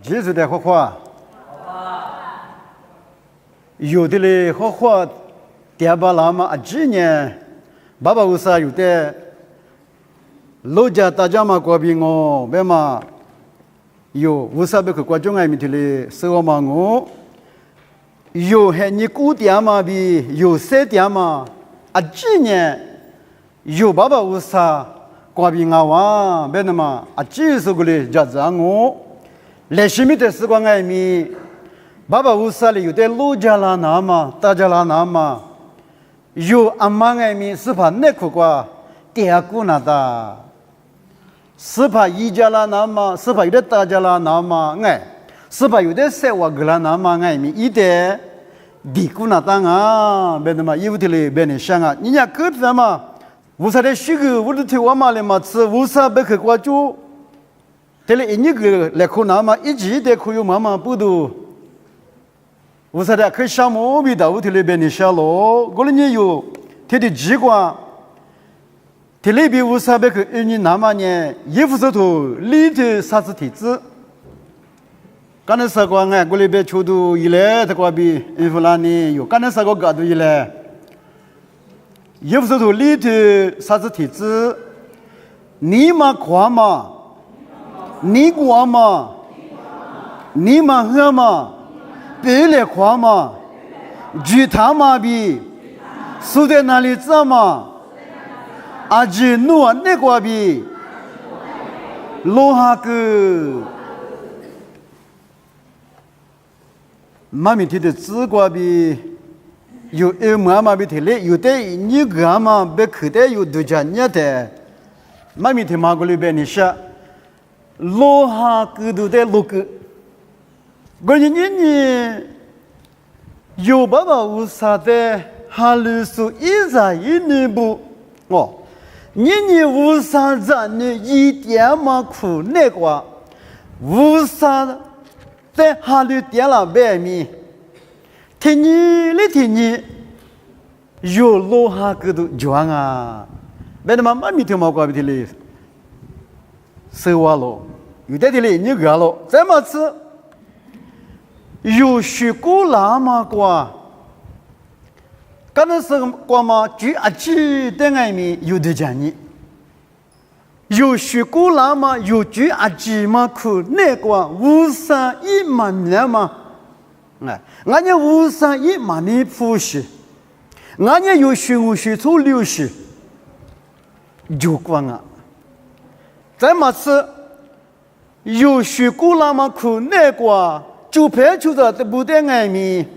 其实的画画，有的嘞画画，第二把那么几年，爸爸为啥有的老家大家嘛过比我，别嘛有为啥别去观众爱面的嘞，是我嘛我有还你古典嘛比有些点嘛几年有爸爸为啥过比我哇，别那么几时个嘞叫让我。来西面的时光爱米，爸爸屋啥里有的老家啦那么，大家啦那么，有阿妈爱米是怕那苦瓜，第二姑那的，是怕一家啦那么，是怕有的大家啦那么爱，是怕有的生活个啦那么爱米，一的地姑那当啊，别那么有的嘞别你想啊，你家个子嘛，屋啥的许个屋里头我妈嘞嘛吃，屋啥别去关注。这里一个来看那么一直在看有妈妈不读，我说的可以项目比到屋头里边的小咯，过了你有他的机关，他那边我说别去你那么呢，衣服上头里头啥子体质？刚才说过哎，过里边出度一来，他过比衣服那里有，刚才说过搞度一来，衣服上头里头啥子体质？你嘛夸嘛？你过嘛？你嘛喝嘛？别来夸嘛？举他嘛比？输在哪里知嘛？阿吉努啊那个比？罗哈个？妈咪提的字个比？有妈妈比提嘞，有的你个嘛别口袋有多加你的，妈咪提马过里边你说。罗哈格都在罗格，关键你有爸爸无啥的，哈鲁苏一在一内部哦，你无啥在你一点嘛苦那个，无啥在哈鲁点了外面，听你有罗哈格都转啊，别的妈咪听嘛过不听嘞。生活了，有的哩你个了，怎么吃？有学过那么过，刚才是过嘛，就几的外面有的讲你，有学过那么有就几嘛苦那个无啥一嘛那么，哎，俺家无啥一嘛你复习，俺家有学无学出六十，就光啊。怎么吃？有学过那么苦那个，就排除的不得外面。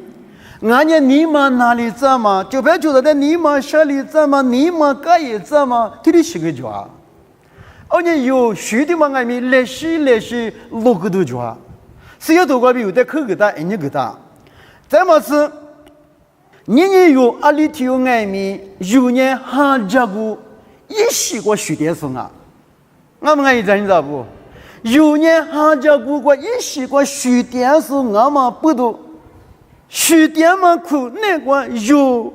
俺家你们哪里怎么？就排除的你们下里怎么？你们该也怎么？这里是个抓。而且有学的嘛外面来西六个都抓，谁要多个比有的口个大，人家个大。怎么吃？你有阿里头外面有人哈家个一西个学点送啊。我们也知道不？有年哈家古国一些个学点是我们不读，学点嘛苦那个有，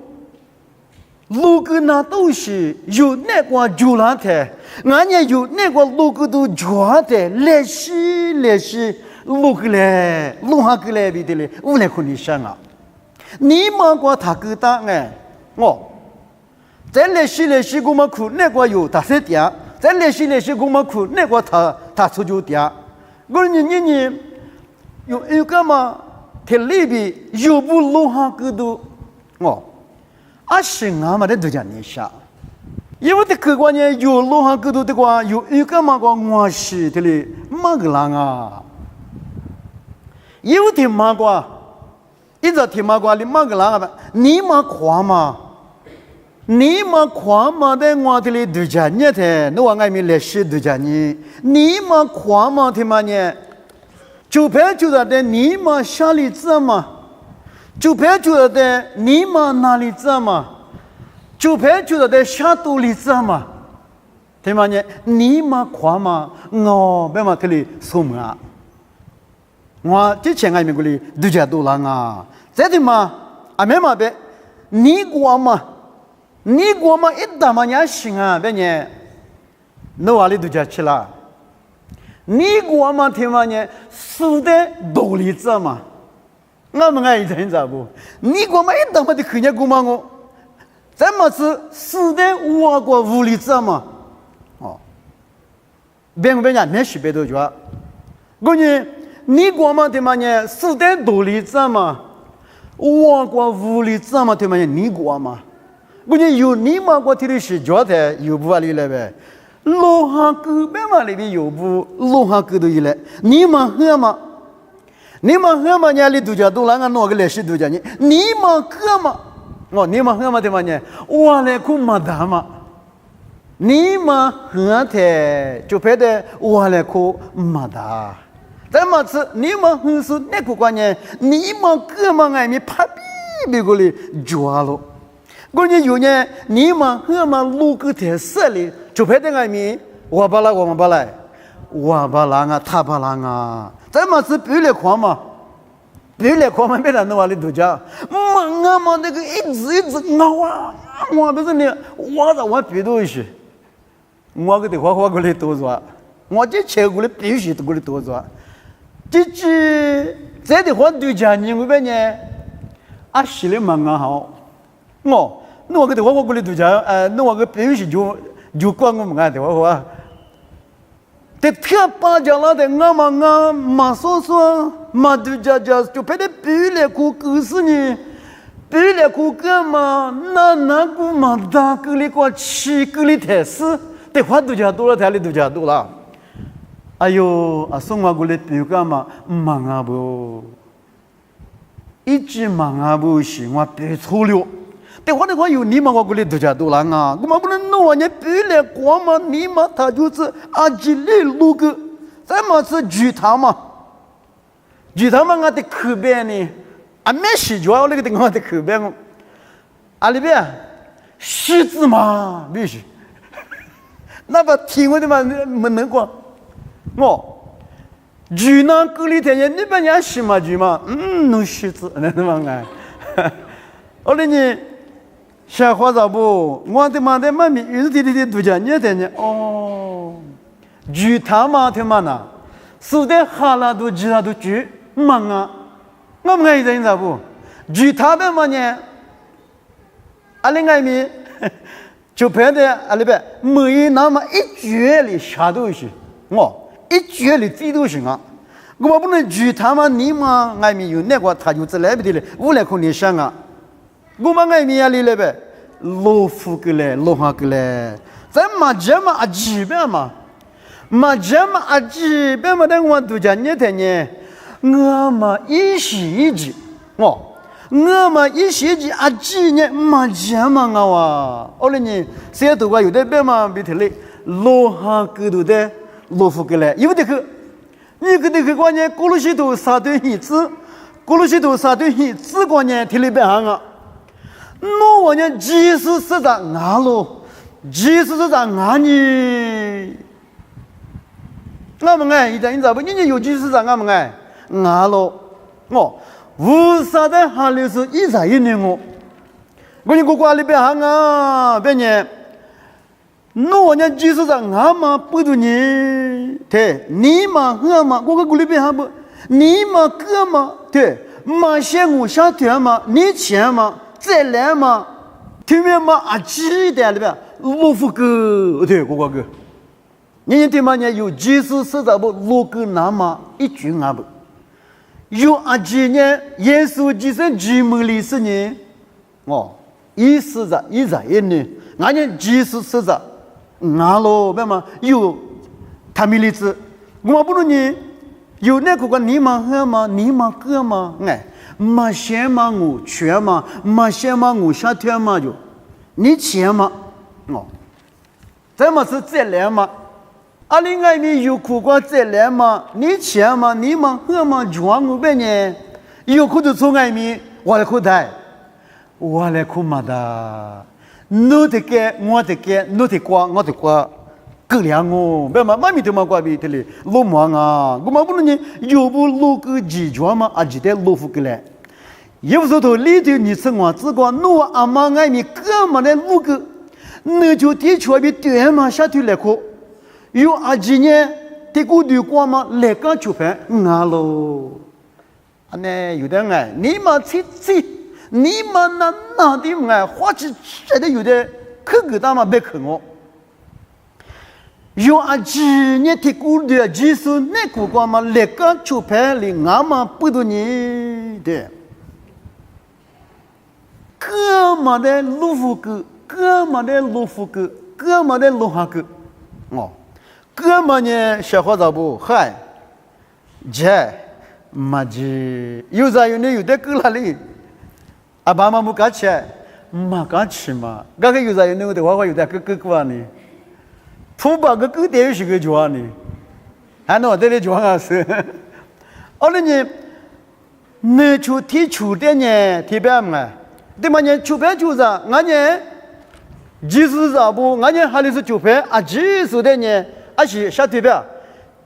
路个那都是有那个就那台，俺家有那个路个都抓的，来西路个来，路下个来比的嘞，无来看你想啊，你们个他个当哎，哦，在来西个嘛苦那个有大些点。在那些公嘛苦，那个他出就点，我你有个嘛，他里边有不落下个都，哦，是俺们的都讲你下，因为这客观呢有落下个都的话，有个嘛个我是的嘞，嘛个人啊，有的嘛个，一直听嘛个你嘛个人啊，你嘛夸嘛。你们夸嘛的我这里都讲你的，那我爱咪来西都讲你。你们夸嘛的嘛呢？就排除的你们下里怎么？就排除的你们哪里怎么？就排除的下肚里怎么？对吗呢？你们夸嘛，我别嘛这里说嘛。我之前爱咪这里都讲多了啊，这的嘛，阿没嘛别，你夸嘛。你我们一打嘛也行啊，别呢，那瓦里都讲起了，你过嘛听嘛呢？是的道理子嘛，我们爱人咋不？你过嘛一当嘛的看见过嘛我？怎么是的我过无理子嘛？哦，别个别人没许别多句话，我呢你过嘛听嘛呢？是的道理子嘛，我过无理子嘛听嘛呢？你过嘛？我呢有你嘛过听的是觉得有不法律了呗？罗哈哥别嘛里边有不罗哈哥都一来，你嘛喝嘛？你嘛喝嘛？家里度假都啷个弄个来是度假呢？你嘛喝嘛？哦，你嘛喝嘛对嘛呢？我来哭嘛大嘛？你嘛喝的就拍的我来哭嘛大。怎么吃？你嘛喝是那个关键？你嘛喝嘛爱咪怕比别个里抓了。关键有呢，你嘛喝嘛路个太色里。就拍的爱米，我巴拉我们巴拉，我巴拉啊，他巴拉啊，怎么是别来狂嘛？别来狂嘛，别让那瓦里度假，忙啊嘛，那个一直我不是你，我咋我别多些，我给的花过来多少，我这钱过来必须过来多少，这的话度假你那边呢，啊，心里忙啊好，那我给的花过来度假，那我个必须就光我们爱的话，这天把家那的我马说马度假就拍的比来苦故事呢，比来苦干嘛？那个嘛大个里个七个里台事，这话度假多了，台里度假多了。哎呦，啊送我过来比干嘛？忙啊不，一直忙啊不行，我别错了。แต่ว่าในความอยู่นี่มันก็เลยตัวจัดตัวละง่ะกูมาพูดนั่นนู่นเนี่ยปีเล็กกว่ามันนี่มาถ้า就是อาจิลิลูกแต่มา是จุด他们我的口边呢啊没习惯我那个地方的口边啊里边狮子嘛必须那么听我的嘛没能过住那沟里头人那边人是嘛住嘛弄狮子那么哎我那你小伙子不，我的妈的妈咪，有时的度假你听见哦，住他妈的嘛呐，是的哈拉都知道都住忙啊，我们爱人咋不？住他的嘛呢？阿里爱咪，就拍的阿里边，每那么一绝里下都是，一绝里最都行啊。我不能住他嘛，你嘛爱咪有那个他就自来不的了，我来看你想啊。我们爱米亚里来呗，老夫个嘞，老哈个嘞，咱嘛这么阿几遍嘛，嘛这么阿几遍嘛，但我度假你睇呢，我嘛一时一急，我嘛一时一急阿几呢，嘛这么我哇，我嘞呢，谁都话有的遍嘛，别睇嘞，老哈个都的，老夫个嘞，有的去，你个的去关键，过了许多三顿一次，过了许多三顿一次关键，睇里边行啊。那我呢？即使是在哪路，即使是在哪里，我们哎，你咋不？你有即使在我们哎，哪路？为啥在哈里是一在一年我你过里边行啊，别呢？那我呢？即使在我嘛，不如你，对，你嘛我嘛，我个里边行不？你嘛哥嘛，对，嘛嫌我下天嘛，你钱嘛。再来嘛，对面嘛阿几的里边，罗夫哥对哥哥，你对嘛呢？有几十实在不罗哥那么一句阿不，有阿几呢？耶稣基督基督里是呢，一实在一在一呢，俺呢几十实在，俺咯别嘛有他们例子，我不如你有那个你嘛喝嘛，你嘛哥嘛哎。嘛嫌嘛我全嘛，嘛嫌嘛我下天嘛就，你钱嘛，怎么是再来嘛？阿里爱咪有苦瓜再来嘛？你钱嘛，你嘛喝嘛装我呗呢？有苦就从爱咪，我来苦台，我来苦嘛的，你得给，我得给，你得瓜，我得瓜。够凉哦，别嘛，妈咪都嘛挂比的嘞，老忙啊，我嘛不能呢，有不老个几庄嘛，阿几代老夫个嘞，有时候里头你吃我只管我阿妈爱咪干嘛的老个，那就的确比对嘛下头来过，有阿几年提古的光嘛，来个就拍俺喽。安呢有的爱，你嘛吃，你嘛那的爱，花起真的有的可给他嘛别看我。有阿几年提古的技术，那个光嘛来个就拍里俺嘛不多你的。哥们的路夫哥，哥们的路夫哥，哥们的路哈哥，哦，哥们呢小伙子不嗨，这嘛这有啥有呢？有的哥哪里？阿爸妈不敢吃，嘛敢吃嘛？刚刚有啥有呢？我的娃娃有的哥呢，土巴哥得是个좋아呢，还能在这좋아啊是？后来呢，你出提出的呢，提别嘛？对嘛呢？出别就是俺呢，技术啥不？俺呢还是出别啊？技术的呢，还是下提别？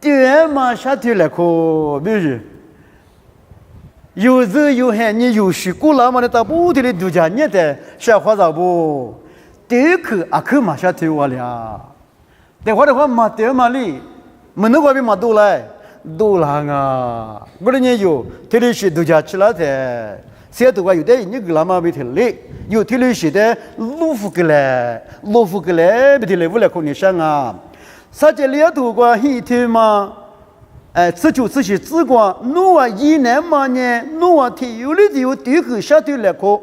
对嘛，下提来可比如。有时有限，你有时过了嘛？你到不提的度假，你的小伙子不？对去啊去嘛下提我了。แต่ว่ามาเตอมาลีมันนึกว่าเป็นมาดูเลยดูหลังอ่ะก็เลยอยู่ที่ลิชิดูจัดชิลาแต่เสียตัวอยู่ได้นี่กลามาไปที่ลิอยู่ที่ลิชิได้ลูฟุกเลยไปที่ลิฟุเลยคนนี้ช่างอ่ะสัจเลียตัวกว่าฮีที่มา自己自กว่านัวยีเนมาเนี่ยนัวที่อยู่里ที่อยู่ที่คือชาติเลยคน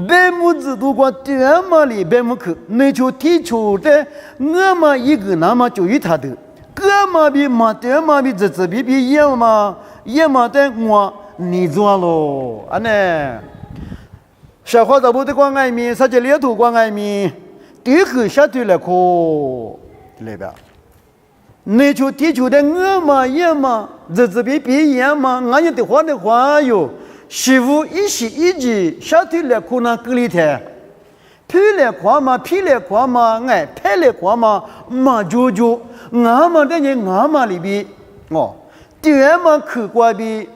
เบมุจิตัวกว่าเตียมาลีเบมุคือในช่วงที่ช่วงเดเงามาอีกน้ำมาจุยทัดเกือมาบีมาเตียมาบีจะบีเยี่ยมาแต่งัวนี่จัวโลอันนี้ชาวเขาจะพูดกว่าไงมีสัจเลียถูกกว่าไงมีที่คือชาติเลยโคเลยแบบในช่วงที่ช่วงเดเงามาเยี่ยมาจะบีเยี่ยมางานยังติดหัวอยู่师傅一时一时，小腿来可能隔离台，腿来跨嘛，屁来跨嘛，哎，拍来跨嘛，嘛就，俺们的人俺们里边，哦，对嘛去过边，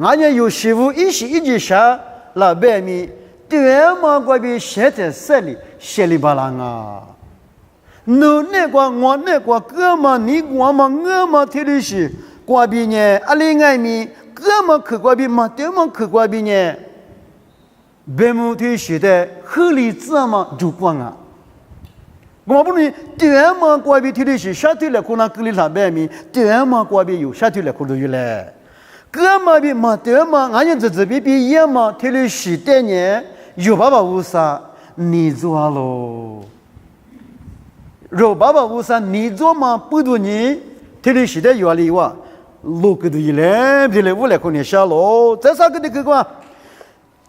俺家有师傅一时一时下老百米，对嘛过边写在手里，写里巴啷啊，侬那个我那个哥嘛，你我嘛我嘛听的是过边呢，阿里爱米。哥们去过边嘛，对嘛去过边呢？白木头写的合理字嘛就光啊。我不能对嘛过边提的是下头来可能隔离上百米，对嘛过边有下头来可能有嘞。哥们边嘛对嘛，俺家这边边也嘛提的是的呢，有爸爸无啥你做喽？有爸爸无啥你做嘛不多你提的是的有里哇。路个都一来，别来我来可能下喽。再啥个的个个，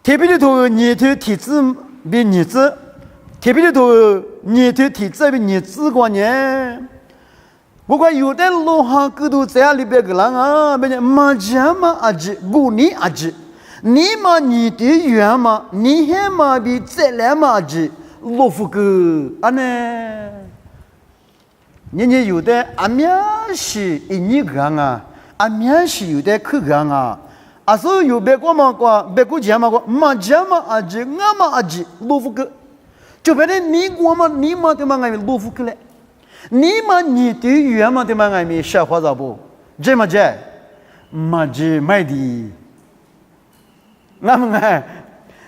特别的头年头体质比年子，特别的头年头体质比年子个呢。不过有的路上个都这样里边个人啊，别人嘛家嘛阿姐，过年阿姐，你嘛年头远嘛，你还嘛比再来嘛阿姐，路副个安呢？人有的阿面是一年个啊。阿面是有的去干啊，阿说有别个嘛个，别个讲嘛个，嘛讲嘛阿姐，俺嘛阿姐，罗福个，就别的你我嘛你嘛对嘛俺们罗福个嘞，你嘛你对远嘛对嘛俺们小伙子不，这嘛这，嘛这买的，俺们哎，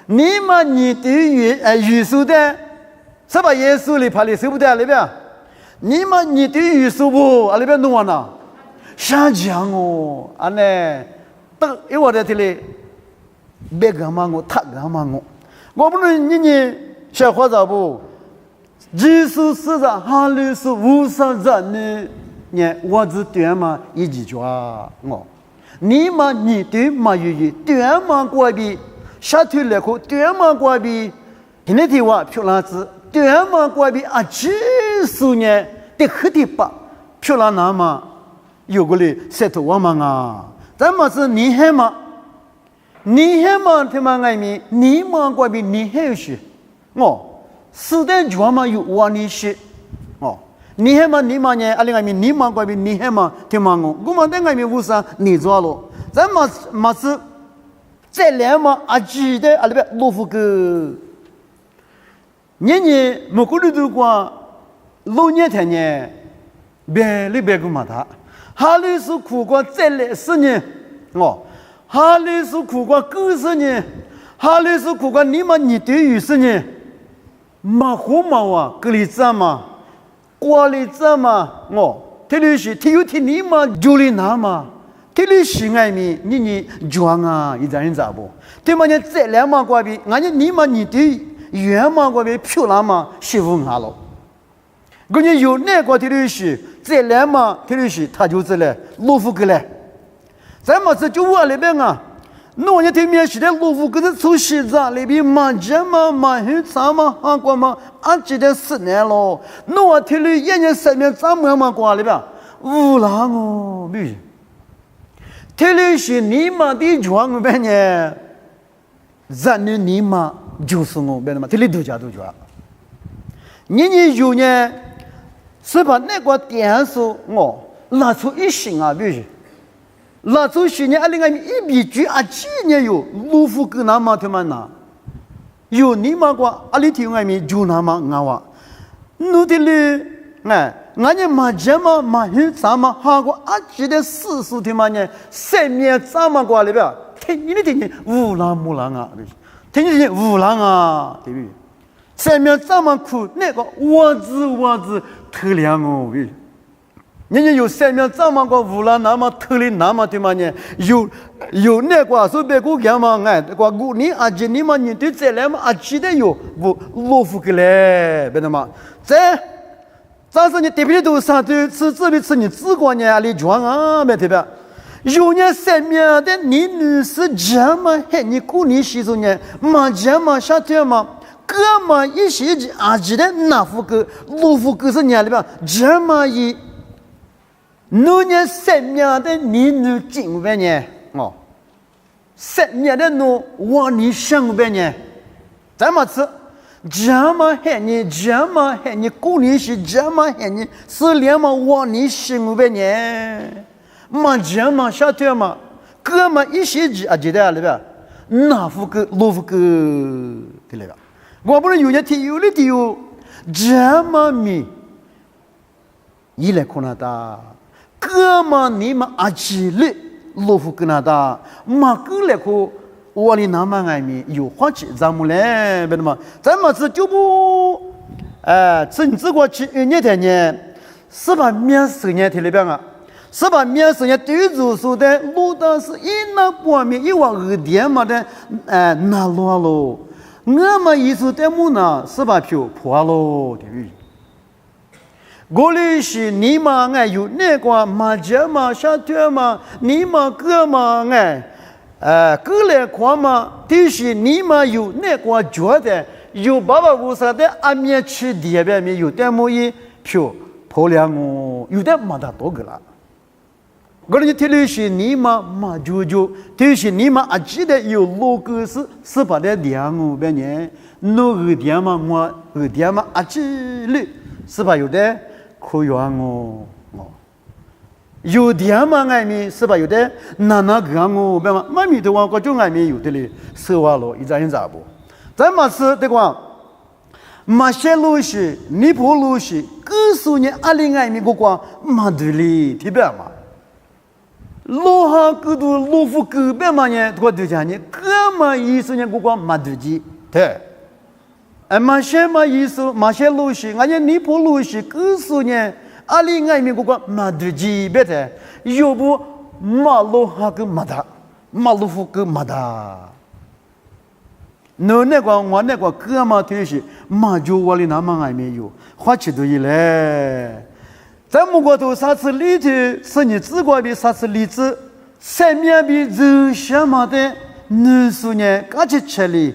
你嘛你对耶稣的，是把耶稣里拍里收不得里边，你嘛你对耶稣不，阿里边弄完了。下降哦，安呢，等一会儿在这里，别干嘛我，他干嘛我不能你小伙子不，技术市场哈里是无啥人呢？呢，我只对嘛一句话我，你嘛你对嘛有对嘛过比，下头来口对嘛过比，今天的话漂亮子对嘛过比啊，技术呢得很的吧，漂亮那么。有个嘞，石头我们啊，咱们是你还嘛，他妈爱米，你嘛过比你还有些，是的，就嘛有我你些，你还嘛呢，阿里爱米，你嘛过比你还嘛，他妈我嘛等爱米无啥，你做了，咱们嘛是再来嘛，阿记得阿里边罗福个，年没过的都过，老年天呢，别里别个嘛他。哈里是苦瓜再来10年，哈里是苦瓜90年，哈里是苦瓜你们你对于10年，马虎马哇，格里子嘛，瓜里子嘛，这里是他有天你们就里拿嘛，这里是爱咪你装啊，一张人咋不？对嘛？你再来嘛瓜比，俺你们你对原嘛瓜比漂亮嘛，媳妇俺了。我你有那个这里是再来嘛，这里是他就是来罗浮过来，咱们这就我那边啊。那我对面是的罗浮，可是从西藏那边马家嘛、马很长嘛、韩国嘛，俺记得10年了。那我听了1年3年咱们嘛过那边，乌拉哦，没。听了是你妈的装呗呢，咱的你妈就是我呗嘛，听了都家。你有呢，是把那个电视拿出一星啊，比如。那做些年，另外一笔举几年有卢浮跟那么他们拿，有你妈个里听外面就那么俺话，弄的嘞，俺家马家嘛马很咱们哈个记得40他妈呢，3年咱们过里边，听你乌拉木拉啊，听你乌拉啊，对不对？3年咱们哭那个我子特亮哦，人家有3年咱们个乌拉那么特里那么对嘛呢？有那个说别个讲嘛，个古你记你嘛你对这来嘛记得有不罗浮个嘞，别的嘛，咱是你特别都上对吃你自个呢里装啊，别特别。有年3年的你女是这么黑，你古你习俗呢，嘛这么下天嘛。哥嘛一些记得那副个罗浮个是年里边这么一。那年3年的你女进来呢，3年的奴往你上边呢，咱们吃这么黑你过年是这么黑你是连嘛往你上边呢，嘛这么下天嘛，哥嘛一些记得里边，那副个罗浮个对了吧？我不是有些体有的体有这么密，一来看他。哥嘛，你们记了罗浮跟那哒，马哥来个我里那么爱咪有花钱咱们嘞，别的嘛，咱们是就不，政治过去1年呢，是把面10年里边啊，是把面10年对住说的，路的是一那半面一往2点嘛的，那落喽，我们意思的么呢，是把票破喽，对不对？我里是你妈有那个马家嘛小腿嘛，你妈哥嘛哥来看嘛，都是你妈有那个觉得有爸爸屋上的阿面吃地边面有点么一票破亮哦，有点没得多个了。我里听的是你妈都是你妈记得有logo是把的亮哦边呢，那2点嘛我2点嘛记了是吧有的。可远哦，有点嘛爱咪是吧？有的那个哦，别嘛，妈咪的话，我就爱咪有的嘞，说话咯，一张咋不？咱们是的话，马些路是尼泊路是，告诉你阿里爱咪个话，马对哩，特别嘛。罗哈个都罗浮个别嘛呢，我就讲你，哥嘛意思呢个话马对的，对。马些嘛意思，马些路是，俺家尼泊路是，告诉你，阿里爱咪个个马对的别的，要不马罗哈个马达，马罗浮个马达。那个我那个哥嘛就是，马就我里那么爱咪有，花钱多一嘞。咱们国都啥子例子，是你自个的啥子例子，3面比肉什么的，你说呢？赶紧吃哩。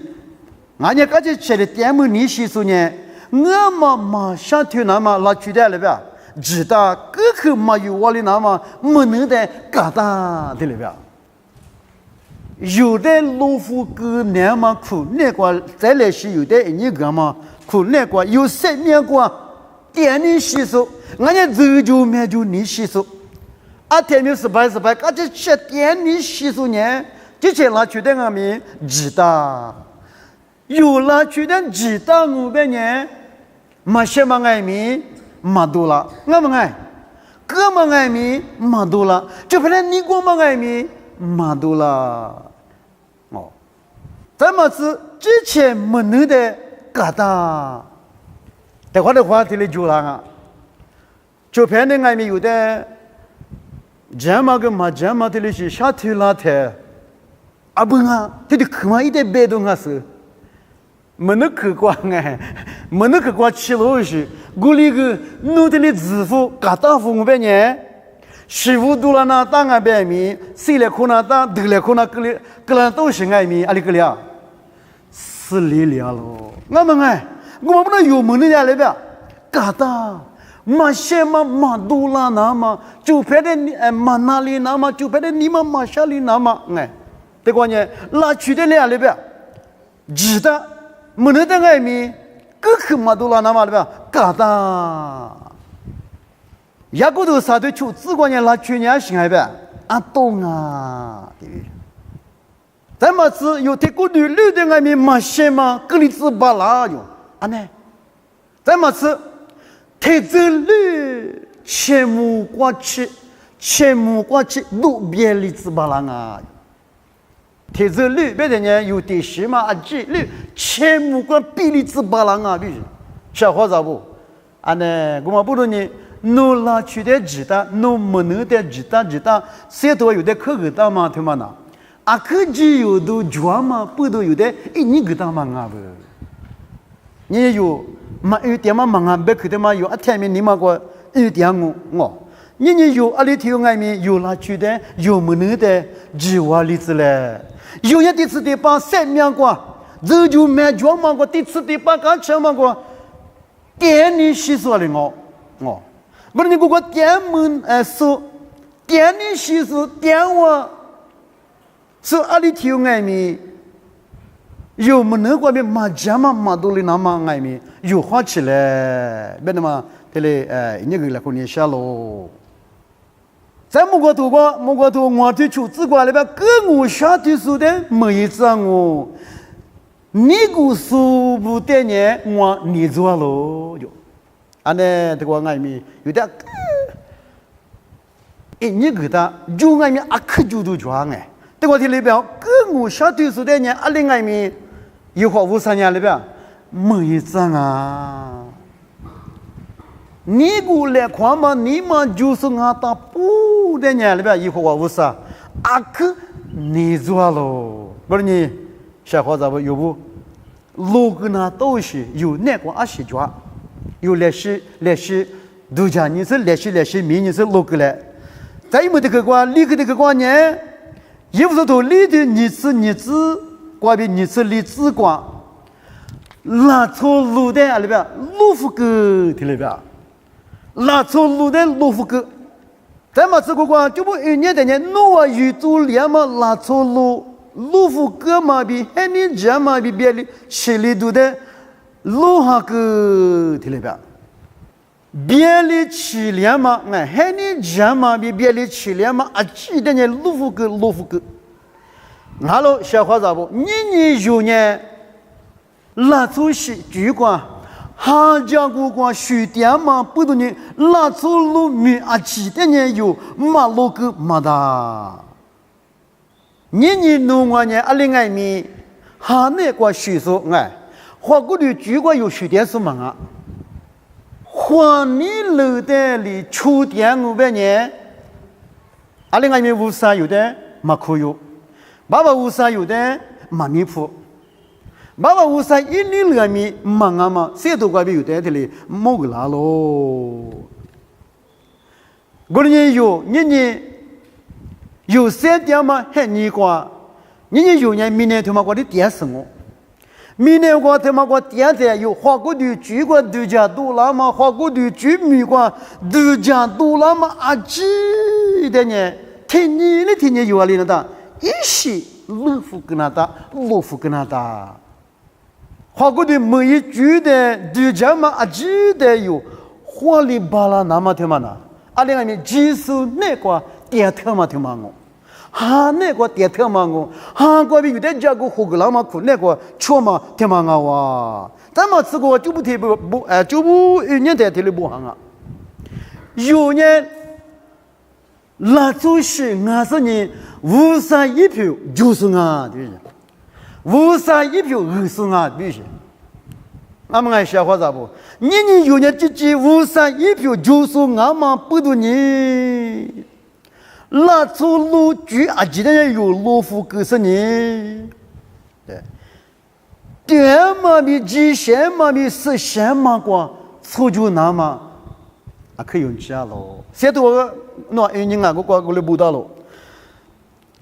俺家搿就吃的点么你习俗呢？我们马上头那么拉去的了吧？知道各口没有我的那么没能的疙瘩的了吧？有的老夫哥那么苦，那个再来是有的你个嘛苦，那个有3面个点你习俗，俺家肉就面就你习俗，天明是白，搿就吃点你习俗呢？这些拉去的俺们知道。有了去的知道我们呢，马些嘛爱咪马多了，我们爱，哥们爱米马多了，就本来你哥们爱米马多了。哦，咱们是之前没能的疙瘩，但我的话题里就了啊，就本来爱米有的，这么个嘛这么的里是下头拉的，啊不啊，这里可嘛一点被动啊是。没能客观哎，没能客观起落去，我那个弄的的支付疙瘩付我半年，师傅多了那打俺白米，谁来可能打，得来可能个人都是爱米，阿里个了，死离了咯。我们哎，我们不能有门的家里边，疙瘩，马些嘛马多了那么，就拍的马哪里那么，就拍的你们马下里那么哎，这关键拉去的家里边，知道。没能的爱米，各个马多拉那嘛对吧？疙瘩，亚古多啥对出只管人拉去年行还呗？啊懂啊，对不对？咱们是有这个绿绿的爱米马些嘛，格里兹巴拉哟，啊呢？咱们是太子绿千木瓜去，路边里兹巴拉啊。天子绿，别人家有点什么啊？这绿千木管比例之巴郎啊，必须小伙子不？啊呢，我们不论你努拉去的知道，努没能的知道，谁都有的可个大嘛，对吗？那啊，可只有都专嘛，不都有的一年个大嘛啊不？你有嘛有点嘛忙啊，别去的嘛有啊，天面你嘛个有点我。你有阿里头外面有拉去的，有没能的，只话例子嘞。有些第次的把三面过，这就买装嘛过，第次的把干车嘛过，点你洗说的我，不是你给我点门说，点你洗说点我，说阿里头外面有没能过面马家嘛马多里那么外面有花起来，别的嘛，这里那个来过年下喽。在某个头我对出自过来边跟我下的说的没一张我，你个说不得呢，我你做了就，啊呢这个外面有点，你给他就外面啊可就装哎，这个里边跟我下的说的呢，啊另外面有花五三年里边没一张啊。你过来看嘛，你们就是俺打不的年里边，以后我无啥，阿克你做了，不是你小伙子不有不？路个那都是有那个阿西抓，有历史，都讲你是历史，明你是路个来，再没得个关，你个这个关呢，也不是头你的你是，关于你是你自关，拉错路的里边，路夫个的里边。拉错路的路夫哥，咱们这个光就不一年的年，努啊宇宙连嘛拉错路夫哥嘛比海尼家嘛比别的千里度的路哈个的里边，别的千里嘛，海尼家嘛比别的千里嘛啊，记得呢路夫哥，好了小伙子不，你有呢拉错些主管。哈家国光水电嘛，不多呢，拉出路米啊，记得呢有马路个马达。你弄我呢，阿里外面哈那个水素花过的主管有水电是嘛啊？花你楼的里出电我百年，阿里外面无啥有的马可有，爸爸无啥有的马米铺。爸爸无啥一年里面忙啊嘛，谁都怪别有在这里冇个啦咯。我们有你有3点嘛，很你瓜，你有呢，明年他妈我的点什么？明年我他妈我点在有花过的主管度假多了嘛，花过的居民管度假多了嘛，啊记得呢，听你有啊里那哒，一些路夫跟那哒。花过的每一句的度假嘛啊记得有花里巴拉那么听嘛那，啊另外面技术那个点特嘛听嘛我，哈那个点特嘛我，哈过比有的家个火个那么苦那个错嘛听嘛我哇，咱们这个就不提不就不一年在提里不行啊，有呢拉出是俺是你无上一票就是俺的，无上一票是俺的。俺们爱小伙子不？你有年自己无上一票就是俺们不读你，拉出路居啊，今天有路夫可是你，对，点嘛比极限嘛比实现嘛过，错就那么。啊，可以用起咯。现在我那人啊，我来不到了。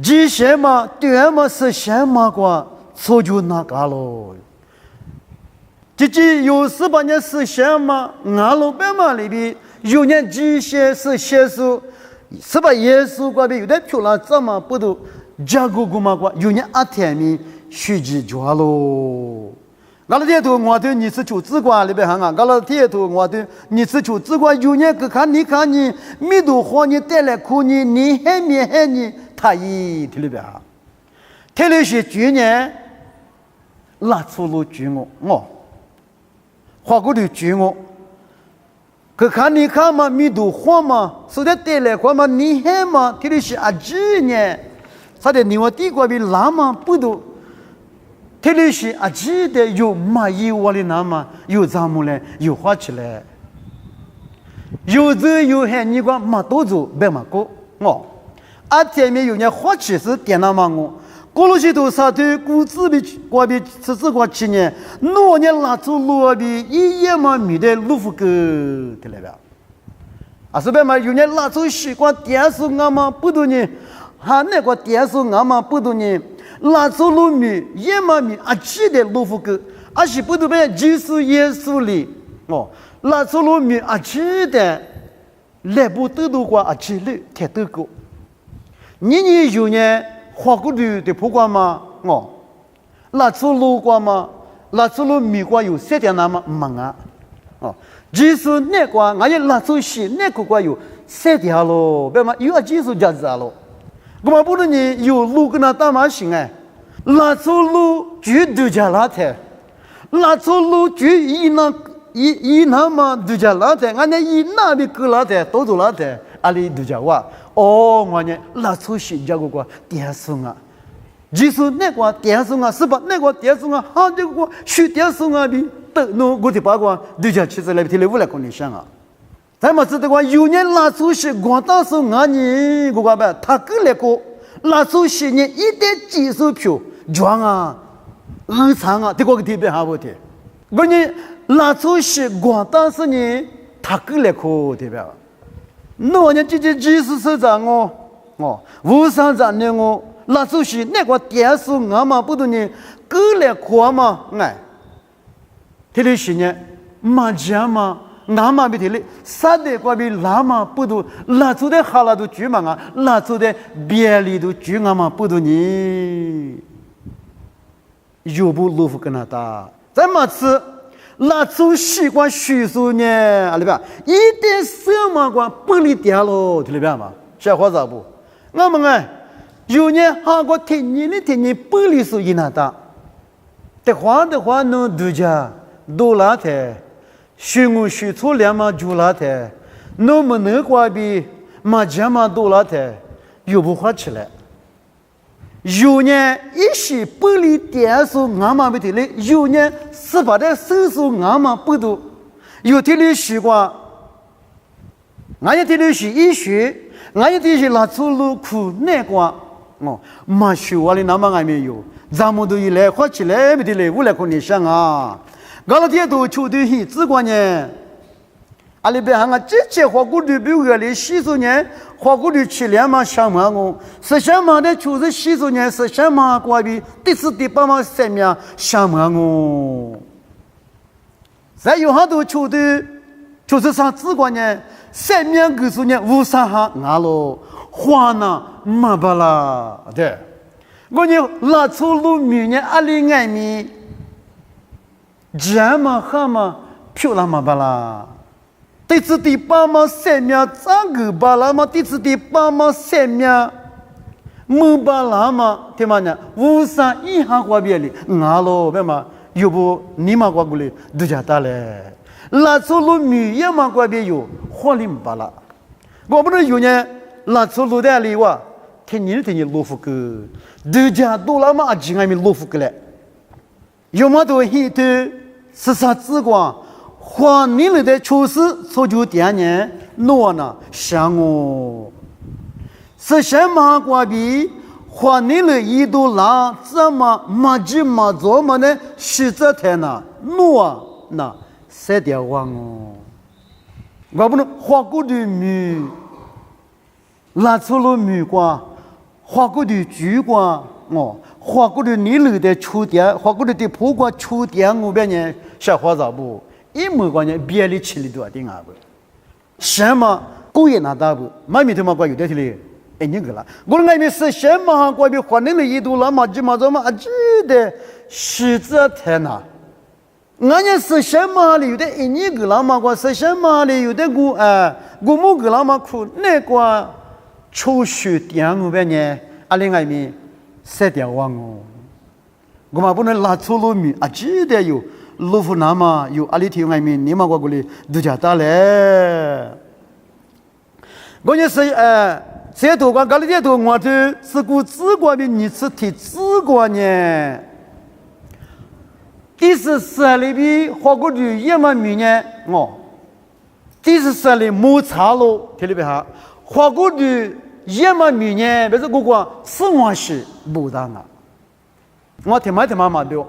极限嘛，短嘛，实现嘛，过错就那个咯。这有18年实现嘛，俺老板嘛里边有年极限是写书，18耶稣过边有点漂亮，怎么不都加个嘛过？有年8天米虚极抓咯。俺老天头我对你是求自管里边行啊，俺老天头我对你是求自管，有年个看你没都和你带来苦你害你，他一里边啊，他那些去年拉出路举我，花过的举我，可看你嘛，没都和嘛，所以带来苦嘛，你害嘛，他那些啊几年，他的你我地瓜比拉嘛不都。特别是啊，记得有蚂蚁窝里那么有杂木嘞，有花起来，有这有海你讲马多走别马过哦，啊前面有人花起是点那么我，过了许多沙头谷子比过比吃过7年，那年拉出路比一夜嘛米的路夫哥的来了，啊是别嘛有人拉出习惯电视俺嘛不多呢，还那个电视俺嘛不多呢。拉走路米也嘛米啊，记得路夫哥，啊是不都被耶稣里哦，拉走路米啊记得来不得多过啊记得太多个，你有呢花过的不管嘛哦，拉走路过嘛，拉走路米过有7点那么忙啊哦，耶稣那个俺也拉走些那个有7点咯，别嘛有啊耶稣家子咯。我们不能你有路跟他打马行哎，拉走路就度假拉台，拉走路就一那么度假拉台，俺那一那边个拉台都做拉台，阿里度假哇，哦，我呢拉走新加坡电视啊，就是那个电视啊，是吧？那个电视啊，好这个学电视啊比得弄我的八卦度假其实来天来无来跟你想啊。咱们知道话，有人拉出去，光到时俺你我讲吧，他个那个拉出去呢，一点技术票装啊、日常啊，这个特别好不的。我呢拉出去，光到时呢，他个那个对吧？那呢，这技术是咋无上长的拉出去那个电视俺嘛不懂呢，个那个嘛哎，这里是呢，麻将嘛。俺嘛比的啥的过比拉嘛不多，拉出的哈拉都举嘛啊，拉出的别里都举俺嘛不多呢，又不路夫跟他打，咱们吃拉出习惯叙述呢，啊里边一点什么关不离掉喽，听里边嘛，小伙子不，俺们哎，有年韩国听你不离说一那打，的话能度假多拉台。学我学错两嘛就拉台，那么那个比麻将嘛多拉台，又不花起来。有年一些不离电视俺嘛不得嘞，有年18的手术俺嘛不多，有的嘞习惯，俺也得嘞是医学，俺也得是拉出路苦那个哦，马学完了那么俺没有，咱们都一来花起来不得嘞，我来跟你想啊。搞了天都球队很直观呢，阿里边还直接花过的比我的洗手呢，花过的7年嘛想嘛我，10嘛的就是洗手呢，10嘛过比第4、第8嘛3年想嘛我，再有很多球队就是上直观呢，3年个数呢无啥哈俺咯，花呢嘛巴啦对，我呢拉出路米呢阿里爱米。这么好嘛，漂亮嘛巴拉，第4、第8嘛3年长个巴拉嘛，第4、第8嘛3年，木巴拉嘛，对嘛呢？无上一行过别哩，俺咯，别嘛，又不你嘛过过来，都叫他嘞，拉出路米也嘛过别有，火力巴拉，我不能有呢，拉出路的里哇，天天罗福个，大家都那么阿吉爱咪罗福个嘞，有么多很多是啥子光，花你了的处事所就点呢，诺呢想我，是什么瓜比？花你了一度拉怎么马吉马做么呢？是这天呐，诺那三条王哦，我不能花过的米。拉出了米瓜，花过的猪瓜哦，花过的泥路的出点，花过的破瓜出点，我别呢小花咋不？一模关呢别里吃里多点啊不？什么狗也拿大不？买米头嘛瓜有点哩，哎你个啦，我那边是什么瓜比换了一度了嘛？鸡嘛怎么啊？记得是这天呐。俺家是什么里有的一年个啦嘛瓜是什么里有的我木个啦嘛苦那瓜。抽血点我边呢，阿另外面三条网哦，我嘛不能拉出路米，啊记得有路夫那么有阿里天外面，你嘛过来度假打嘞。我也是这多关，搞了这多我的是古自关的，你是提自关呢？第四十里边花过的一万米呢，哦，第四十里摩擦路，听里边哈，花过的。一万米呢，别是我讲四万是不当啊！我听嘛嘛的，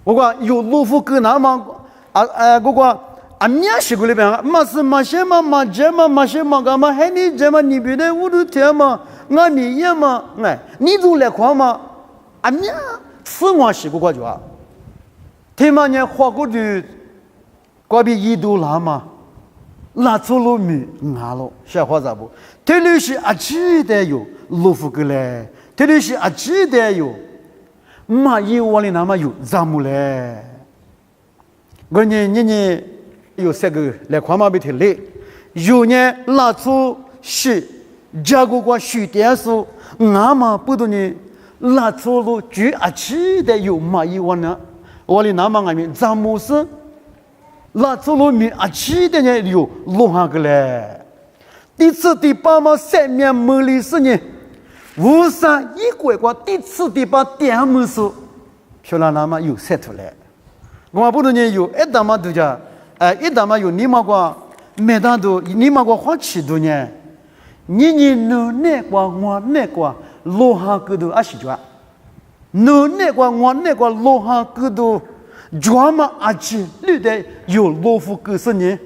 我讲有路夫跟那么我讲你也是过来边，马些嘛马这嘛马些嘛干嘛？还你这嘛你别的我都听嘛，我米也嘛你都来看嘛？你四万是我讲啊，听嘛呢花过的，过比一度拉嘛。拉出路米拿了，小伙子不？这里是阿记得有路夫个嘞，这里是阿记得有，马一窝里那么有杂木嘞。我你有三个来看嘛？别提嘞，有呢拉出是加过个水电数，那么不多呢拉出路就阿记得有马一窝呢，窝里那么外面杂木是。拉出路米啊，记得呢有落下个嘞。第次第八嘛，三面门里是呢，无上一拐过。第次第八点门数，漂亮那么有三图嘞。我不能呢有一打嘛都叫一打嘛有你嘛个，每当都你嘛个花七度呢，你那个我那个落下个都啊是叫，那个我那个落下个都。专门阿起绿的有罗夫格斯呢，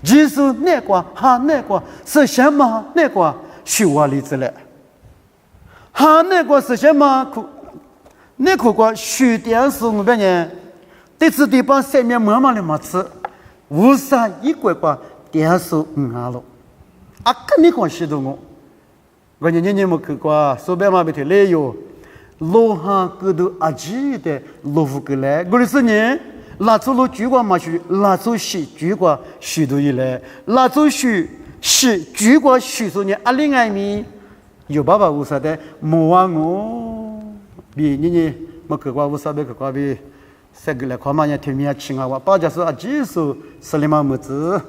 其实那个哈那个是什么？那个是我例子嘞，哈那个是什么？那个水电是我们呢，第次地方上面慢慢的没吃，无啥一个电数了，跟你讲是的我你没去过，手边嘛别提累哟。罗哈格都阿吉的罗夫格来，我是呢，拉出罗举过嘛去，拉出是举过许多以来，拉出是举过许多年，阿另外面有爸爸无啥的，莫忘我，比你没去过无啥别去过比，三个来看嘛，也听面听啊，我爸家说阿吉说，斯里马木子。